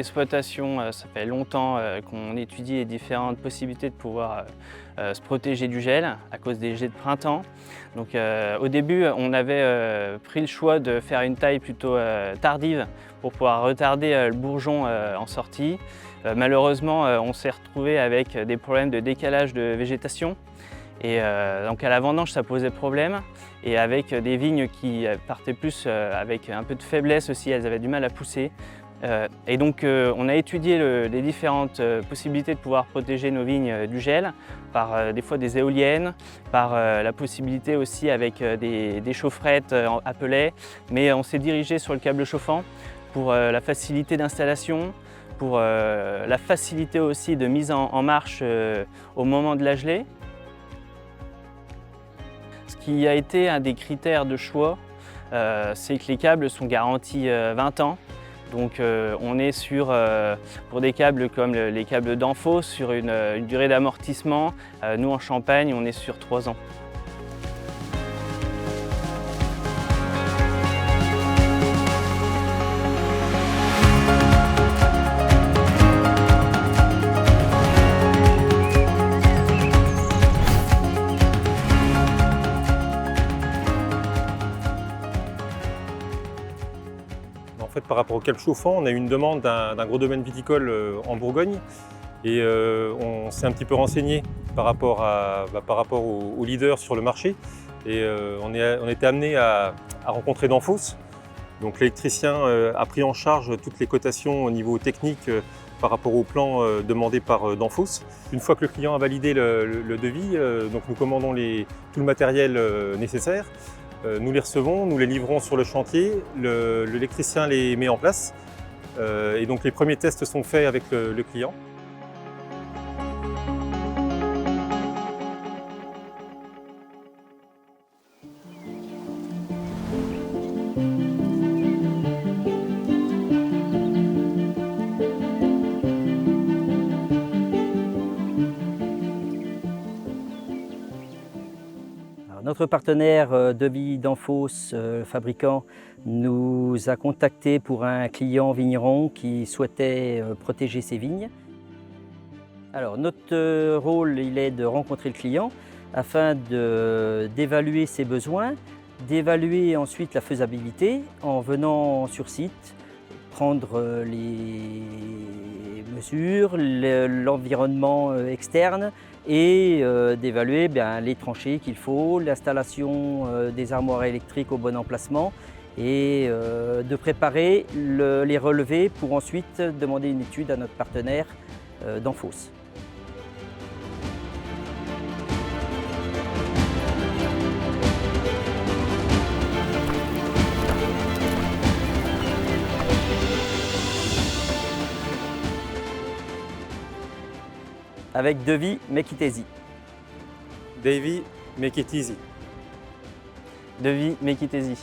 l'exploitation, ça fait longtemps qu'on étudie les différentes possibilités de pouvoir se protéger du gel à cause des jets de printemps. Donc au début, on avait pris le choix de faire une taille plutôt tardive pour pouvoir retarder le bourgeon en sortie. Malheureusement, on s'est retrouvé avec des problèmes de décalage de végétation. Et donc à la vendange, ça posait problème. Et avec des vignes qui partaient plus avec un peu de faiblesse aussi, elles avaient du mal à pousser. Et donc on a étudié les différentes possibilités de pouvoir protéger nos vignes du gel par des fois des éoliennes, par la possibilité aussi avec des chaufferettes à pellets. Mais on s'est dirigé sur le câble chauffant pour la facilité d'installation, pour la facilité aussi de mise en marche au moment de la gelée. Ce qui a été un des critères de choix, c'est que les câbles sont garantis 20 ans. Donc on est sur, pour des câbles comme les câbles Danfoss, sur une durée d'amortissement. Nous en Champagne, on est sur 3 ans. En fait, par rapport au câble chauffant, on a eu une demande d'un gros domaine viticole en Bourgogne et on s'est un petit peu renseigné par rapport aux leaders sur le marché et on a été amené à rencontrer Danfoss. Donc l'électricien a pris en charge toutes les cotations au niveau technique par rapport au plan demandé par Danfoss. Une fois que le client a validé le devis, donc nous commandons tout le matériel nécessaire. Nous les recevons, nous les livrons sur le chantier, l'électricien les met en place et donc les premiers tests sont faits avec le client. Notre partenaire Devis Danfoss, fabricant, nous a contactés pour un client vigneron qui souhaitait protéger ses vignes. Alors notre rôle, il est de rencontrer le client afin d'évaluer ses besoins, d'évaluer ensuite la faisabilité en venant sur site, prendre les mesures, l'environnement externe et d'évaluer les tranchées qu'il faut, l'installation des armoires électriques au bon emplacement et de préparer les relevés pour ensuite demander une étude à notre partenaire Danfoss. Avec Devis Make It Easy. Devis Make It Easy. Devis Make It Easy.